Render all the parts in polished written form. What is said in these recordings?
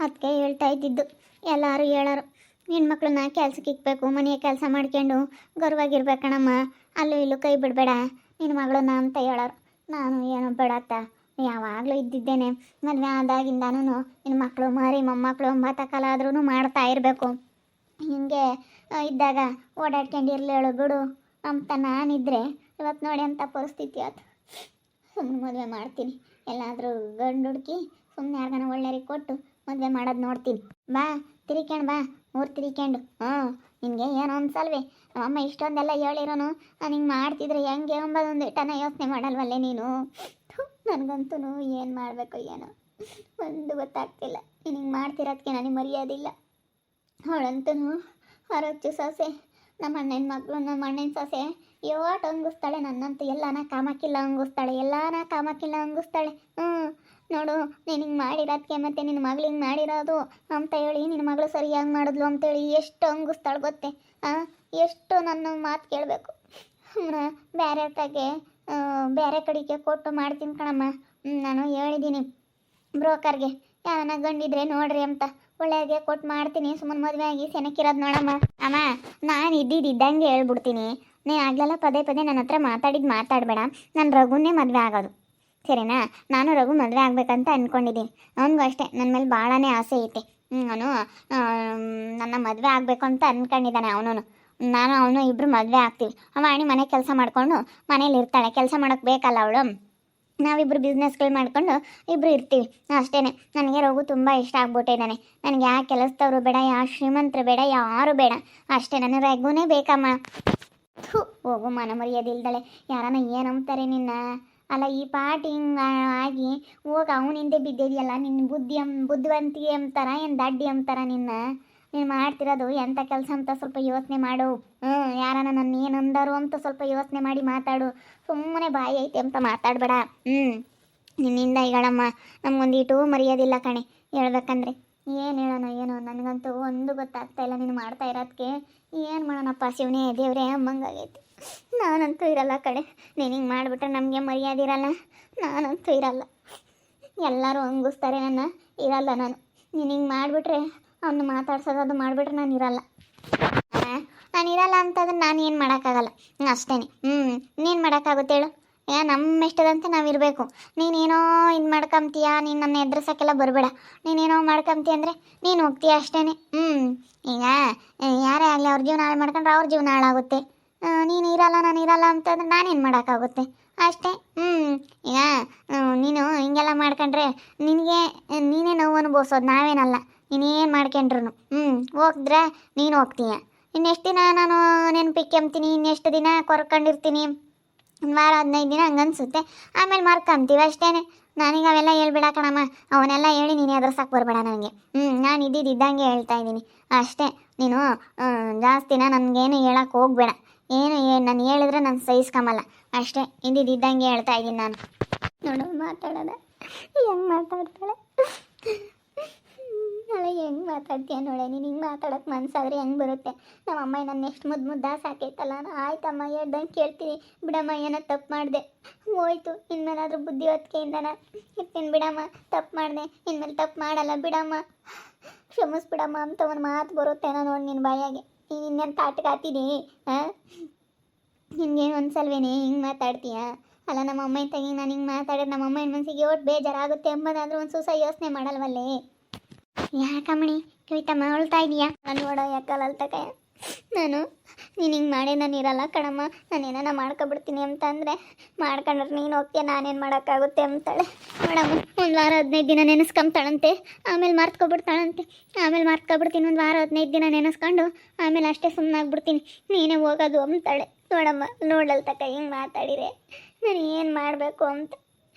ಅದಕ್ಕೆ ಹೇಳ್ತಾ ಇದ್ದಿದ್ದು. ಎಲ್ಲರೂ ಹೇಳೋರು, ಹೆಣ್ಮಕ್ಳನ್ನ ಕೆಲ್ಸಕ್ಕೆ ಇಕ್ಬೇಕು, ಮನೆಯ ಕೆಲಸ ಮಾಡ್ಕೊಂಡು ಗರ್ವಾಗಿರ್ಬೇಕಣಮ್ಮ, ಅಲ್ಲೂ ಇಲ್ಲೂ ಕೈ ಬಿಡಬೇಡ ನಿನ್ನ ಮಗಳನ್ನ ಅಂತ ಹೇಳೋರು. ನಾನು ಏನೋ ಬೇಡತ್ತ, ಯಾವಾಗಲೂ ಇದ್ದಿದ್ದೇನೆ. ಮದುವೆ ಆದಾಗಿಂದಾನು ನಿನ್ನ ಮಕ್ಕಳು ಮರಿ ಮೊಮ್ಮಕ್ಕಳು ಒಂಬತ್ತ ಕಾಲ ಆದ್ರೂ ಮಾಡ್ತಾ ಇರಬೇಕು. ಹಿಂಗೆ ಇದ್ದಾಗ ಓಡಾಡ್ಕೊಂಡಿರ್ಲೇಳು ಬಿಡು ಅಂತ ನಾನಿದ್ರೆ ಇವತ್ತು ನೋಡಿ ಅಂಥ ಪರಿಸ್ಥಿತಿ ಆಯ್ತು. ಸುಮ್ಮನೆ ಮದುವೆ ಮಾಡ್ತೀನಿ, ಎಲ್ಲಾದರೂ ಗಂಡು ಹುಡುಕಿ ಸುಮ್ಮನೆ ಯಾರಿಗಾನ ಒಳ್ಳೆಯರಿಗೆ ಕೊಟ್ಟು ಮದುವೆ ಮಾಡೋದು ನೋಡ್ತೀನಿ. ಬಾ ತಿರ್ಕೊಂಡು ಬಾ, ಊರು ತಿರ್ಕೊಂಡು. ನಿನಗೆ ಏನು ಅನ್ಸಲ್ವೇ? ನಮ್ಮಮ್ಮ ಇಷ್ಟೊಂದೆಲ್ಲ ಹೇಳಿರೋನು ನಾನು ಹಿಂಗೆ ಮಾಡ್ತಿದ್ರೆ ಹೆಂಗೆ ಎಂಬುದೊಂದು ಟನ ಯೋಚನೆ ಮಾಡಲ್ವಲ್ಲೇ ನೀನು? ನನಗಂತೂ ಏನು ಮಾಡಬೇಕು ಏನೋ ಒಂದು ಗೊತ್ತಾಗ್ತಿಲ್ಲ. ನೀನು ಹಿಂಗೆ ಮಾಡ್ತಿರೋದಕ್ಕೆ ನನಗೆ ಮರ್ಯಾದಿಲ್ಲ. ಅವಳಂತೂ ಹೊರಚ್ಚು ಸೊಸೆ, ನಮ್ಮ ಅಣ್ಣನ ಮಗಳು, ನಮ್ಮ ಅಣ್ಣನ ಸೊಸೆ ಯೋಟ್ ಹಂಗಿಸ್ತಾಳೆ ನನ್ನಂತೂ. ಎಲ್ಲಾನ ಕಾಮಕ್ಕಿಲ್ಲ ಹಂಗಿಸ್ತಾಳೆ, ಎಲ್ಲಾನ ಕಾಮಕ್ಕಿಲ್ಲ ಹಂಗಿಸ್ತಾಳೆ. ನೋಡು, ನೀನು ಹಿಂಗೆ ಮಾಡಿರೋದಕ್ಕೆ ಮತ್ತು ನಿನ್ನ ಮಗಳು ಹಿಂಗೆ ಮಾಡಿರೋದು ಅಂತ ಹೇಳಿ ನಿನ್ನ ಮಗಳು ಸರಿಯಾಗಿ ಮಾಡಿದ್ಲು ಅಂತೇಳಿ ಎಷ್ಟು ಹಂಗಿಸ್ತಾಳೆ ಗೊತ್ತೇ? ಎಷ್ಟು ನನ್ನ ಮಾತು ಕೇಳಬೇಕು. ಬೇರೆ ಕಡೆಗೆ ಬೇರೆ ಕಡೆಗೆ ಕೊಟ್ಟು ಮಾಡ್ತೀನಿ ಕಣಮ್ಮ. ನಾನು ಹೇಳಿದ್ದೀನಿ ಬ್ರೋಕರ್ಗೆ, ಯಾರನ್ನ ಗಂಡಿದ್ರೆ ನೋಡ್ರಿ ಅಂತ, ಒಳ್ಳೆಗೆ ಕೊಟ್ಟು ಮಾಡ್ತೀನಿ. ಸುಮ್ಮನೆ ಮದುವೆ ಆಗಿ ಸೆನಕ್ಕಿರೋದು ನೋಡಮ್ಮ. ಅಮ್ಮ, ನಾನು ಇದ್ದಂಗೆ ಹೇಳ್ಬಿಡ್ತೀನಿ. ನೀನು ಆಗಲೆಲ್ಲ ಪದೇ ಪದೇ ನನ್ನ ಹತ್ರ ಮಾತಾಡಬೇಡ. ನಾನು ರಘುನೇ ಮದುವೆ ಆಗೋದು, ಸರಿನಾ? ನಾನು ರಘು ಮದುವೆ ಆಗ್ಬೇಕಂತ ಅಂದ್ಕೊಂಡಿದ್ದೀನಿ. ಅವನಿಗೂ ಅಷ್ಟೇ ನನ್ನ ಮೇಲೆ ಭಾಳನೇ ಆಸೆ ಐತೆ. ಅವನು ನನ್ನ ಮದುವೆ ಆಗಬೇಕು ಅಂತ ಅಂದ್ಕೊಂಡಿದ್ದಾನೆ. ಅವನು ಇಬ್ಬರು ಮದುವೆ ಆಗ್ತೀವಿ. ಅವಾಣಿ ಮನೆ ಕೆಲಸ ಮಾಡಿಕೊಂಡು ಮನೇಲಿ ಇರ್ತಾಳೆ, ಕೆಲಸ ಮಾಡೋಕ್ಕೆ ಬೇಕಲ್ಲ ಅವಳು. ನಾವಿಬ್ಬರು ಬಿಸ್ನೆಸ್ಗಳು ಮಾಡ್ಕೊಂಡು ಇಬ್ಬರು ಇರ್ತೀವಿ ಅಷ್ಟೇ. ನನಗೆ ರಘು ತುಂಬ ಇಷ್ಟ ಆಗ್ಬಿಟ್ಟಿದ್ದಾನೆ. ನನಗೆ ಯಾವ ಕೆಲಸದವರು ಬೇಡ, ಯಾವ ಶ್ರೀಮಂತರು ಬೇಡ, ಯಾರು ಬೇಡ, ಅಷ್ಟೇ. ನನಗೆ ರಘುನೇ ಬೇಕಮ್ಮ. ಹೋಗು, ಮನ ಮರ್ಯಾದಿಲ್ದಳೆ. ಯಾರನ್ನ ಏನಂತಾರೆ ನಿನ್ನ? ಅಲ್ಲ, ಈ ಪಾಟಿ ಹಿಂಗೆ ಆಗಿ ಹೋಗಿ ಅವನಿಂದೆ ಬಿದ್ದಿದೆಯಲ್ಲ. ನಿನ್ನ ಬುದ್ಧಿವಂತಿಗೆ ಅಂತಾರ, ಏನು ದಡ್ಡಿ ಅಂತಾರ ನಿನ್ನ? ನೀನು ಮಾಡ್ತಿರೋದು ಎಂಥ ಕೆಲಸ ಅಂತ ಸ್ವಲ್ಪ ಯೋಚನೆ ಮಾಡು. ಯಾರನ್ನ ನನ್ನ ಏನು ಅಂದರು ಅಂತ ಸ್ವಲ್ಪ ಯೋಚನೆ ಮಾಡಿ ಮಾತಾಡು. ಸುಮ್ಮನೆ ಬಾಯಿ ಐತೆ ಅಂತ ಮಾತಾಡಬೇಡ. ನಿನ್ನಿಂದ ಹೇಳಮ್ಮ, ನಮಗೊಂದಿಟ್ಟು ಮರ್ಯಾದಿಲ್ಲ ಕಣೆ. ಹೇಳ್ಬೇಕಂದ್ರೆ ಏನು ಹೇಳೋಣ ಏನೋ ನನಗಂತೂ ಒಂದು ಗೊತ್ತಾಗ್ತಾ ಇಲ್ಲ. ನೀನು ಮಾಡ್ತಾ ಇರೋದಕ್ಕೆ ಏನು ಮಾಡೋಣಪ್ಪ ಶಿವನೇ ದೇವ್ರೇ ಅಮ್ಮಂಗಾಗೈತಿ. ನಾನಂತೂ ಇರಲ್ಲ ಕಡೆ. ನೀನು ಹಿಂಗೆ ಮಾಡಿಬಿಟ್ರೆ ನಮಗೆ ಮರ್ಯಾದೆ ಇರಲ್ಲ. ನಾನಂತೂ ಇರಲ್ಲ. ಎಲ್ಲರೂ ಹಂಗಿಸ್ತಾರೆ ನನ್ನ, ಇರಲ್ಲ ನಾನು. ನೀನು ಹಿಂಗೆ ಮಾಡಿಬಿಟ್ರೆ ಅವನು ಮಾತಾಡ್ಸೋದು ಅದು ಮಾಡಿಬಿಟ್ರೆ ನಾನು ಇರಲ್ಲ. ನಾನು ಇರಲ್ಲ ಅಂತಂದ್ರೆ ನಾನು ಏನು ಮಾಡೋಕ್ಕಾಗಲ್ಲ ಅಷ್ಟೇ. ಇನ್ನೇನು ಮಾಡೋಕ್ಕಾಗುತ್ತೆ ಹೇಳು? ನಮ್ಮ ಇಷ್ಟದಂತೆ ನಾವು ಇರಬೇಕು. ನೀನೇನೋ ಇದು ಮಾಡ್ಕೊಂತೀಯ, ನೀನು ನನ್ನ ಎದುರಿಸೋಕ್ಕೆಲ್ಲ ಬರಬೇಡ. ನೀನೇನೋ ಮಾಡ್ಕೊಂತೀಯ ಅಂದರೆ ನೀನು ಹೋಗ್ತೀಯ ಅಷ್ಟೇ. ಈಗ ಯಾರೇ ಆಗಲಿ ಅವ್ರ ಜೀವನ ಹಾಳು ಮಾಡ್ಕೊಂಡ್ರೆ ಅವ್ರ ಜೀವನ ಹಾಳಾಗುತ್ತೆ. ನೀನು ಇರಲ್ಲ ನಾನು ಇರಲ್ಲ ಅಂತಂದ್ರೆ ನಾನೇನು ಮಾಡೋಕ್ಕಾಗುತ್ತೆ ಅಷ್ಟೇ. ಈಗ ನೀನು ಹಿಂಗೆಲ್ಲ ಮಾಡ್ಕೊಂಡ್ರೆ ನೀನೇ ನೋವು ಅನುಭವಿಸೋದು, ನಾವೇನಲ್ಲ. ನೀನೇನು ಮಾಡ್ಕೊಂಡ್ರು ಹೋಗಿದ್ರೆ ನೀನು ಹೋಗ್ತೀಯ. ಇನ್ನೆಷ್ಟು ದಿನ ನಾನು ನೆನಪಿಕ್ಕೊಂತೀನಿ, ಇನ್ನೆಷ್ಟು ದಿನ ಕೊರ್ಕೊಂಡಿರ್ತೀನಿ? ಒಂದು ವಾರ 15 ದಿನ ಹಂಗೆ ಅನಿಸುತ್ತೆ. ಆಮೇಲೆ ಮರ್ಕೊಂತೀವಿ ಅಷ್ಟೇ. ನನಗೆ ಅವೆಲ್ಲ ಹೇಳ್ಬೇಡ ಕಣಮ್ಮ. ಅವನ್ನೆಲ್ಲ ಹೇಳಿ ನೀನು ಎದುರ್ಸಕ್ಕೆ ಬರಬೇಡ ನನಗೆ. ನಾನು ಇದ್ದಂಗೆ ಹೇಳ್ತಾ ಇದ್ದೀನಿ ಅಷ್ಟೇ. ನೀನು ಜಾಸ್ತಿನ ನನಗೇನು ಹೇಳಕ್ಕೆ ಹೋಗಬೇಡ. ನಾನು ಹೇಳಿದ್ರೆ ನಾನು ಸಹಿಸ್ಕೊಂಬಲ್ಲ ಅಷ್ಟೇ. ಇದ್ದಂಗೆ ಹೇಳ್ತಾ ಇದ್ದೀನಿ ನಾನು. ನೋಡು ಮಾತಾಡೋದ ಹೆಂಗೆ ಮಾತಾಡ್ತಾಳೆ. ಅಲ್ಲ, ಹೆಂಗೆ ಮಾತಾಡ್ತೀಯ ನೋಡೆ. ನೀನು ಹಿಂಗೆ ಮಾತಾಡೋಕ್ಕೆ ಮನಸ್ಸಾದ್ರೆ ಹೆಂಗೆ ಬರುತ್ತೆ? ನಮ್ಮಮ್ಮ ನನ್ನ ಎಷ್ಟು ಮುದ್ದು ಸಾಕೈತಲ್ಲ. ಆಯ್ತಮ್ಮ ಹೇಳ್ದಂಗೆ ಕೇಳ್ತೀನಿ ಬಿಡಮ್ಮ. ಏನೋ ತಪ್ಪು ಮಾಡಿದೆ, ಹೋಯ್ತು. ಇನ್ಮೇಲಾದ್ರೂ ಬುದ್ಧಿವತ್ತಿಕೆಯಿಂದ ನಾನು ಇರ್ತೀನಿ ಬಿಡಮ್ಮ. ತಪ್ಪು ಮಾಡಿದೆ, ಇನ್ಮೇಲೆ ತಪ್ಪು ಮಾಡಲ್ಲ ಬಿಡಮ್ಮ, ಕ್ಷಮಿಸ್ಬಿಡಮ್ಮ ಅಂತ ಒಂದು ಮಾತು ಬರುತ್ತೇನೋ ನೋಡಿ ನಿನ್ನ ಬಾಯಾಗೆ. ನೀನು ಇನ್ನೇನು ತಾಟ್ಗಾತೀನಿ? ನಿನ್ಗೇನು ಅನ್ಸಲ್ವೇನೆ ಹಿಂಗೆ ಮಾತಾಡ್ತೀಯ? ಅಲ್ಲ, ನಮ್ಮ ಅಮ್ಮ ತಂಗಿ ನಾನು ಹಿಂಗೆ ಮಾತಾಡಿದ್ರೆ ನಮ್ಮ ಅಮ್ಮನ ಮನಸ್ಸಿಗೆ ಒಟ್ಟು ಬೇಜಾರಾಗುತ್ತೆ ಎಂಬುದಾದ್ರೂ ಒಂದು ಸೂಸ ಯೋಚನೆ ಮಾಡಲ್ವಲ್ಲೇ? ಯಾಕಮ್ಮಣಿ ಕವಿತಮ್ಮ ಹೊಳ್ತಾ ಇದೀಯಾ? ನಾನು ನೋಡೋ ಯಾಕಲ್ಲ ಅಲ್ತಕ ನೀನು ಹಿಂಗೆ ಮಾಡಿ ನಾನು ಇರಲ್ಲ ಕಣಮ್ಮ. ನಾನು ಏನಾನ ಮಾಡ್ಕೊಬಿಡ್ತೀನಿ ಅಂತ ಅಂದರೆ ಮಾಡ್ಕೊಂಡ್ರೆ ನೀನು ಹೋಗ್ತೀಯ, ನಾನೇನು ಮಾಡೋಕ್ಕಾಗುತ್ತೆ ಅಂತಾಳೆ. ನೋಡಮ್ಮ, ಒಂದು ವಾರ 15 ದಿನ ನೆನೆಸ್ಕೊಂತಾಳಂತೆ, ಆಮೇಲೆ ಮರ್ತ್ಕೊಬಿಡ್ತಾಳಂತೆ. ಆಮೇಲೆ ಮರ್ತ್ಕೊಬಿಡ್ತೀನಿ. ಒಂದು ವಾರ 15 ದಿನ ನೆನೆಸ್ಕೊಂಡು ಆಮೇಲೆ ಅಷ್ಟೇ ಸುಮ್ಮನಾಗ್ಬಿಡ್ತೀನಿ, ನೀನೇ ಹೋಗೋದು ಅಂತಾಳೆ. ನೋಡಮ್ಮ, ನೋಡಲ್ತಕ್ಕ ಹಿಂಗೆ ಮಾತಾಡಿರೆ ನಾನು ಏನು ಮಾಡಬೇಕು ಅಂತ.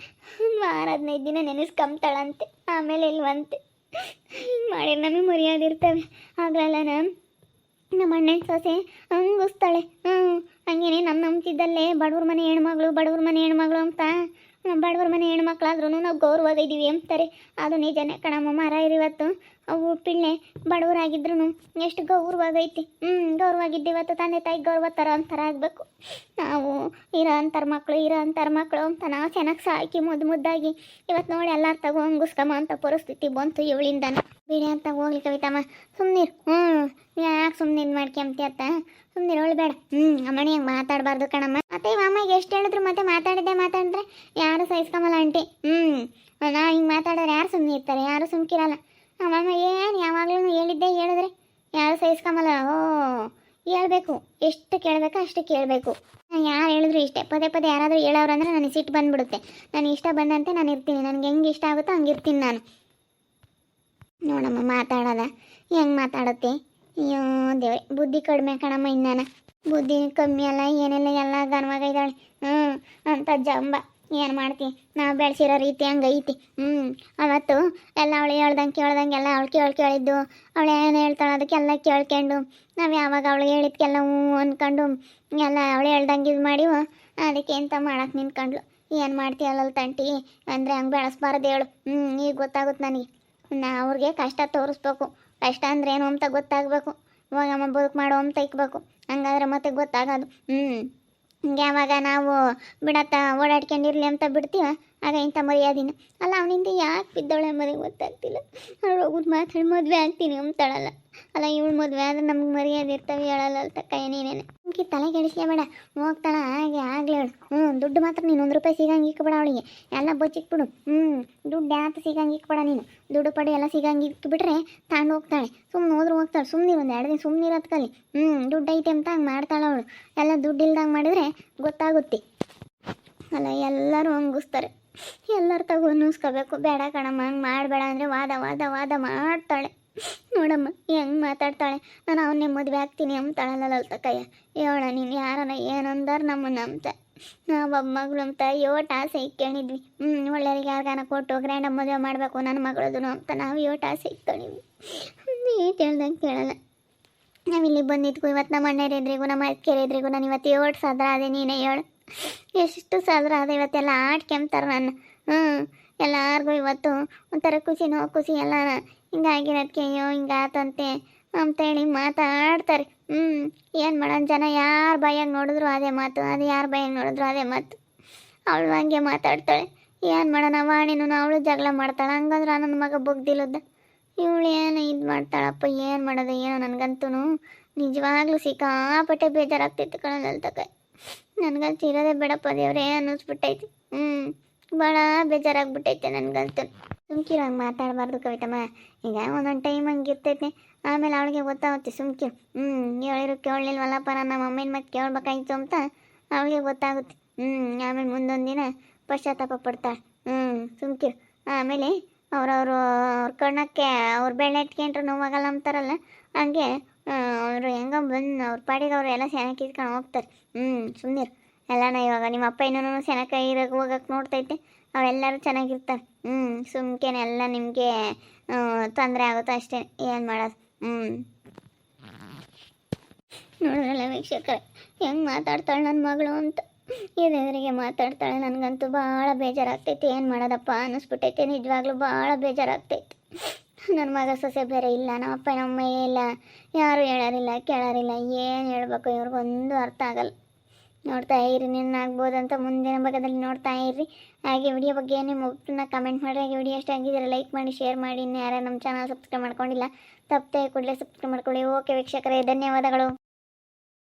ಒಂದು ವಾರ 15 ದಿನ ನೆನೆಸ್ಕೊಂತಾಳಂತೆ, ಆಮೇಲೆ ಇಲ್ವಂತೆ. ಹಿಂಗೆ ಮಾಡಿ ನಮಗೆ ಮರ್ಯಾದೆ ಇರ್ತವೆ. ಆಗಲ್ಲ ನಮ್ಮ ಅಣ್ಣನ ಸೊಸೆ ಹಂಗಿಸ್ತಾಳೆ. ಹಂಗೇನೆ ನಮ್ಮ ನಂಬ್ತಿದ್ದಲ್ಲೇ ಬಡವ್ರ ಮನೆ ಹೆಣ್ಮಗಳು ಅಂತ. ಬಡವ್ರ ಮನೆ ಹೆಣ್ಮಕ್ಳಾದ್ರೂ ನಾವು ಗೌರವಾಗಿದ್ದೀವಿ ಅಂತಾರೆ. ಅದು ನಿಜನೇ ಕಣಮ್ಮ. ಮರ ಇರಿವತ್ತು ಅವು ಪಿಳ್ಳೆ ಬಡವರಾಗಿದ್ರು ಎಷ್ಟು ಗೌರವಾಗೈತಿ. ಗೌರವಾಗಿದ್ದೀವತ್ತು ತಂದೆ ತಾಯಿ ಗೌರವ ಥರ ಅಂತರ ಆಗಬೇಕು. ನಾವು ಇರೋ ಅಂತರ ಮಕ್ಕಳು ಅಂತ ನಾವು ಚೆನ್ನಾಗಿ ಸಾಕಿ ಮುದ್ದಾಗಿ ಇವತ್ತು ನೋಡಿ ಎಲ್ಲರ ತಗೋ ಹಂಗುಸ್ಕಮ್ಮ ಅಂತ ಪರಿಸ್ಥಿತಿ ಬಂತು ಇವಳಿಂದನೇ. ಬಿಡಿ ಅಂತ ಹೋಗ್ಲಿ ಕವಿತಮ್ಮ, ಸುಮ್ಮನಿರು. ಯಾಕೆ ಸುಮ್ಮನೆ ಇದು ಮಾಡ್ಕೊಂತಿ ಅತ್ತ, ಸುಮ್ಮನಿರು, ಅವಳು ಬೇಡ. ಅಮ್ಮಣಿ ಹಂಗೆ ಮಾತಾಡಬಾರ್ದು ಕಣಮ್ಮ. ಮತ್ತೆ ಇವ ಅಮ್ಮಗೆ ಎಷ್ಟು ಹೇಳಿದ್ರು ಮತ್ತೆ ಮಾತಾಡಿದ್ರೆ ಯಾರು ಸಹಿಸ್ಕೊಂಬಲ್ಲ ಆಂಟಿ. ನಾ ಹಿಂಗೆ ಮಾತಾಡಿದ್ರೆ ಯಾರು ಸುಮ್ಮನೆ ಇರ್ತಾರೆ, ಯಾರು ಸುಮ್ಕಿರಲ್ಲ. ಅಮ್ಮಮ್ಮ ಏನು ಯಾವಾಗಲೂ ಹೇಳಿದ್ರೆ ಯಾರು ಸಹಿಸ್ಕೊಂಬಲ್ಲ. ಹೇಳ್ಬೇಕು, ಎಷ್ಟು ಕೇಳಬೇಕು ಅಷ್ಟು ಕೇಳಬೇಕು. ಯಾರು ಹೇಳಿದ್ರು ಇಷ್ಟೇ, ಪದೇ ಪದೇ ಯಾರಾದರೂ ಹೇಳೋರಂದ್ರೆ ನನಗೆ ಸಿಟ್ಟು ಬಂದುಬಿಡುತ್ತೆ. ನನಗೆ ಇಷ್ಟ ಬಂದಂತೆ ನಾನು ಇರ್ತೀನಿ, ನನಗೆ ಹೆಂಗೆ ಇಷ್ಟ ಆಗುತ್ತೋ ಹಂಗೆ ಇರ್ತೀನಿ ನಾನು. ನೋಡಮ್ಮ ಮಾತಾಡೋದ ಹೆಂಗೆ ಮಾತಾಡುತ್ತೆ. ಅಯ್ಯೋ ದೇವ್ರೆ, ಬುದ್ಧಿ ಕಡಿಮೆ ಕಣಮ್ಮ. ಇನ್ನಾನ ಬುದ್ಧಿ ಕಮ್ಮಿ ಅಲ್ಲ ಏನೆಲ್ಲ, ಎಲ್ಲ ಗನ್ವಾಗ ಇದ್ದಾಳೆ. ಅಂತ ಜಂಬ ಏನು ಮಾಡ್ತಿ, ನಾವು ಬೆಳೆಸಿರೋ ರೀತಿ ಹಂಗೈತಿ. ಅವತ್ತು ಎಲ್ಲ ಅವಳು ಹೇಳ್ದಂಗೆ ಎಲ್ಲ ಅವಳು ಕೇಳಿದ್ದು, ಅವಳು ಏನು ಹೇಳ್ತಾಳೆ ಅದಕ್ಕೆಲ್ಲ ಕೇಳ್ಕೊಂಡು, ನಾವು ಯಾವಾಗ ಅವಳು ಹೇಳಿದ್ಕೆಲ್ಲ ಅಂದ್ಕೊಂಡು ಎಲ್ಲ ಅವಳು ಹೇಳ್ದಂಗೆ ಇದು ಮಾಡಿವು. ಅದಕ್ಕೆ ಎಂತ ಮಾಡಕ್ಕೆ ನಿಂತ್ಕೊಂಡ್ಲು. ಏನು ಮಾಡ್ತೀಯಲ್ಲ ತಂಟಿ ಅಂದರೆ ಹಂಗೆ ಬೆಳೆಸ್ಬಾರ್ದು ಹೇಳು. ಈಗ ಗೊತ್ತಾಗುತ್ತೆ ನನಗೆ. ಅವ್ರಿಗೆ ಕಷ್ಟ ತೋರಿಸ್ಬೇಕು, ಕಷ್ಟ ಅಂದ್ರೆ ಏನು ಅಂತ ಗೊತ್ತಾಗಬೇಕು. ಇವಾಗಮ್ಮ ಬದುಕು ಮಾಡೋ ಅಂತ ಇಕ್ಬೇಕು, ಹಂಗಾದ್ರೆ ಮತ್ತೆ ಗೊತ್ತಾಗೋದು. ಹಿಂಗೆ ಯಾವಾಗ ನಾವು ಬಿಡತ್ತ ಓಡಾಡ್ಕೊಂಡಿರ್ಲಿ ಅಂತ ಬಿಡ್ತೀವ, ಆಗ ಇಂಥ ಮರ್ಯಾದಿನ ಅಲ್ಲ. ಅವನಿಂದ ಯಾಕೆ ಬಿದ್ದವಳೆ ಮನೆಗೆ ಗೊತ್ತಾಗ್ತಿಲ್ಲ. ಅವ್ಳು ಹೋಗ್ಬಿಟ್ಟು ಮಾತಾಡಿ ಮದುವೆ ಆಗ್ತೀನಿ ಅಂತಾಳಲ್ಲ. ಅಲ್ಲ ಇವಳು ಮದುವೆ ಆದರೆ ನಮ್ಗೆ ಮರ್ಯಾದೆ ಇರ್ತವೆ ಹೇಳಲ್ಲ ತಕ್ಕಯ್ಯ ನೀನೇನೆ. ನಿಮ್ಗೆ ತಲೆ ಕೆಡಿಸ್ಲೇಬೇಡ, ಹೋಗ್ತಾಳ ಹಾಗೆ ಆಗ್ಲಿ ಹೇಳು. ದುಡ್ಡು ಮಾತ್ರ ನೀನು 1 ರೂಪಾಯಿ ಸಿಗಂಗೆ ಇಕ್ಬೇಡ ಅವಳಿಗೆ, ಎಲ್ಲ ಬಚ್ಚಿಕ್ಬಿಡು. ದುಡ್ಡು ಯಾಕೆ ಸಿಗಂಗೆ ಇಕ್ಬೇಡ ನೀನು. ದುಡ್ಡು ಪಡಿ ಎಲ್ಲ ಸಿಗಂಗೆ ಇಕ್ಬಿಟ್ರೆ ತಾಂಡು ಹೋಗ್ತಾಳೆ. ಸುಮ್ಮನೆ ಹೋದ್ರೆ ಹೋಗ್ತಾಳೆ. ಸುಮ್ಮನೆ ಒಂದು 2 ದಿನ ಸುಮ್ಮನೆ ಇರೋದು ಕಲಿ. ದುಡ್ಡು ಐತೆ ಅಂತ ಹಂಗೆ ಮಾಡ್ತಾಳೆ ಅವಳು. ಎಲ್ಲ ದುಡ್ಡು ಇಲ್ದಂಗೆ ಮಾಡಿದರೆ ಗೊತ್ತಾಗುತ್ತೆ. ಅಲ್ಲ ಎಲ್ಲರೂ ಹಂಗಿಸ್ತಾರೆ, ಎಲ್ಲರೂ ತಗೋ ಅನ್ನಿಸ್ಕೋಬೇಕು. ಬೇಡ ಕಣಮ್ಮ, ಹಂಗೆ ಮಾಡಬೇಡ ಅಂದರೆ ವಾದ ಮಾಡ್ತಾಳೆ. ನೋಡಮ್ಮ ಹೆಂಗೆ ಮಾತಾಡ್ತಾಳೆ. ನಾನು ಅವನ್ನೇ ಮದುವೆ ಆಗ್ತೀನಿ ಅಂತಾಳಲ್ಲ ತಕ್ಕಯ್ಯ. ಹೇಳ ನೀನು ಯಾರನ ಏನಂದಾರು ನಮ್ಮನ್ನ ಅಂತ. ನಾವೊಬ್ಬ ಮಗಳು ಅಂತ ಯೋಟ ಆಸೆ ಇಕ್ಕೊಂಡಿದ್ವಿ. ಒಳ್ಳೆಯವ್ರಿಗೆ ಯಾರಿಗಾನ ಕೊಟ್ಟು ಗ್ರ್ಯಾಂಡಾಗಿ ಮದುವೆ ಮಾಡಬೇಕು ನನ್ನ ಮಗಳದನು ಅಂತ ನಾವು ಯೋಟ ಆಸೆ ಇಕ್ಕೊಂಡಿದ್ವಿ. ಏಟ್ ಹೇಳ್ದಂಗೆ ಕೇಳಲ್ಲ. ನಾವಿಲ್ಲಿ ಬಂದಿದ್ಕು ಇವತ್ತು ನಮ್ಮ ಅಣ್ಣರಿದ್ರಿಗೂ ನಮ್ಮ ಅಕ್ಕೆರಿದ್ರಿಗೂ ನಾನು ಇವತ್ತು 8 ಸಾದ್ರ ಅದೇ. ನೀನೇ ಹೇಳು ಎಷ್ಟು ಸಾದ್ರ ಅದ. ಇವತ್ತೆಲ್ಲ ಆಡ್ಕೆಂಬ್ತಾರೆ ನನ್ನ. ಎಲ್ಲರಿಗೂ ಇವತ್ತು ಒಂಥರ ಖುಷಿ ಎಲ್ಲ ಹಿಂಗಾಗಿರೋದಕ್ಕೆ. ಅಯ್ಯೋ ಹಿಂಗಾತಂತೆ ಅಂತೇಳಿ ಮಾತಾಡ್ತಾರೆ. ಏನು ಮಾಡೋಣ, ಜನ ಯಾರು ಬಾಯಾಗ ನೋಡಿದ್ರು ಅದೇ ಮಾತು, ಅದು ಯಾರು ಬಾಯಾಗ ನೋಡಿದ್ರು ಅದೇ ಮಾತು. ಅವಳು ಹಂಗೆ ಮಾತಾಡ್ತಾಳೆ. ಏನು ಮಾಡೋಣ, ವಾಣಿನೂ ಅವಳು ಜಗಳ ಮಾಡ್ತಾಳೆ. ಹಂಗಂದ್ರೆ ನನ್ನ ಮಗ ಬುಗ್ದಿಲ್ಲದ. ಇವಳು ಏನು ಇದು ಮಾಡ್ತಾಳಪ್ಪ, ಏನು ಮಾಡೋದು ಏನೋ. ನನಗಂತೂ ನಿಜವಾಗ್ಲೂ ಸಿಕ್ಕಾಪಟ್ಟೆ ಬೇಜಾರಾಗ್ತೈತಿ ಕಣಲ್ಲಿ ತಕ. ನನಗಂತೂ ಇರೋದೇ ಬೇಡಪ್ಪ ದೇವ್ರೇ ಅನ್ನಿಸ್ಬಿಟ್ಟೈತಿ. ಭಾಳ ಬೇಜಾರಾಗ್ಬಿಟ್ಟೈತೆ ನನಗಂತೂ. ಸುಮ್ಕಿರಂಗೆ ಮಾತಾಡಬಾರ್ದು ಕವಿತಮ್ಮ. ಈಗ ಒಂದೊಂದು ಟೈಮ್ ಹಂಗೆ ಇರ್ತೈತೆ, ಆಮೇಲೆ ಅವಳಿಗೆ ಗೊತ್ತಾಗುತ್ತೆ. ಸುಮ್ಕಿರು. ಹೇಳಿರು ಕೇಳಲಿಲ್ವಲ್ಲಪ್ಪ ನಮ್ಮ ಅಮ್ಮನ ಮತ್ತೆ ಕೇಳ್ಬೇಕಾಗಿತ್ತು ಅಂತ ಅವಳಿಗೆ ಗೊತ್ತಾಗುತ್ತೆ. ಆಮೇಲೆ ಮುಂದೊಂದು ದಿನ ಪಶ್ಚಾತ್ತಾಪ ಪಡ್ತಾಳೆ. ಸುಮ್ಕಿರು. ಆಮೇಲೆ ಅವ್ರ ಕಣ್ಣಕ್ಕೆ ಅವ್ರ ಬೆಳೆ ಇಟ್ಕೊಂಡ್ರೆ ನೋವಾಗಲ್ಲ ಅಂತಾರಲ್ಲ, ಹಂಗೆ ಅವರು ಹೆಂಗ ಬಂದು ಅವ್ರ ಪಾಡಿಗೆ ಅವರು ಎಲ್ಲ ಸೆನಕ್ಕೆ ಇಟ್ಕೊಂಡು ಹೋಗ್ತಾರೆ. ಸುಮ್ಮನಿರು. ಎಲ್ಲನ ಇವಾಗ ನಿಮ್ಮ ಅಪ್ಪ ಇನ್ನೂ ಸೆನಕ ಇರೋಕೆ ಹೋಗಕ್ಕೆ ನೋಡ್ತೈತೆ. ಅವರೆಲ್ಲರೂ ಚೆನ್ನಾಗಿರ್ತಾರೆ. ಸುಮ್ಕೇನೆ ಎಲ್ಲ ನಿಮಗೆ ತೊಂದರೆ ಆಗುತ್ತೆ ಅಷ್ಟೇ. ಏನು ಮಾಡೋದು. ನೋಡಿದ್ರಲ್ಲ ವೀಕ್ಷಕರೇ ಹೆಂಗೆ ಮಾತಾಡ್ತಾಳೆ ನನ್ನ ಮಗಳು ಅಂತ. ಎದುರಿಗೆ ಮಾತಾಡ್ತಾಳೆ. ನನಗಂತೂ ಭಾಳ ಬೇಜಾರಾಗ್ತೈತಿ. ಏನು ಮಾಡೋದಪ್ಪ ಅನ್ನಿಸ್ಬಿಟ್ಟೈತೆ. ನಿಜವಾಗ್ಲೂ ಭಾಳ ಬೇಜಾರಾಗ್ತೈತಿ. ನನ್ನ ಮಗ ಸೊಸೆ ಬೇರೆ ಇಲ್ಲ, ನಮ್ಮ ಅಪ್ಪ ನಮ್ಮ ಇಲ್ಲ, ಯಾರು ಹೇಳೋರಿಲ್ಲ ಕೇಳೋರಿಲ್ಲ. ಏನು ಹೇಳ್ಬೇಕು ಇವ್ರಿಗೊಂದು ಅರ್ಥ ಆಗಲ್ಲ. ನೋಡ್ತಾ ಇರಿ, ಆಗ್ಬೋದಂತ ಮುಂದಿನ ಭಾಗದಲ್ಲಿ ನೋಡ್ತಾ ಇರ್ರಿ. ಹಾಗೆ ವಿಡಿಯೋ ಬಗ್ಗೆ ನಿಮ್ಮ ಒಬ್ಬರನ್ನ ಕಮೆಂಟ್ ಮಾಡಿ. ಹಾಗೆ ವಿಡಿಯೋ ಎಷ್ಟು ಆಗಿದ್ರೆ ಲೈಕ್ ಮಾಡಿ, ಶೇರ್ ಮಾಡಿ. ಇನ್ನು ಯಾರು ನಮ್ಮ ಚಾನಲ್ ಸಬ್ಸ್ಕ್ರೈಬ್ ಮಾಡ್ಕೊಂಡಿಲ್ಲ ತಪ್ಪದೆ ಕೂಡಲೇ ಸಬ್ಸ್ಕ್ರೈಬ್ ಮಾಡ್ಕೊಳ್ಳಿ. ಓಕೆ ವೀಕ್ಷಕರೇ, ಧನ್ಯವಾದಗಳು.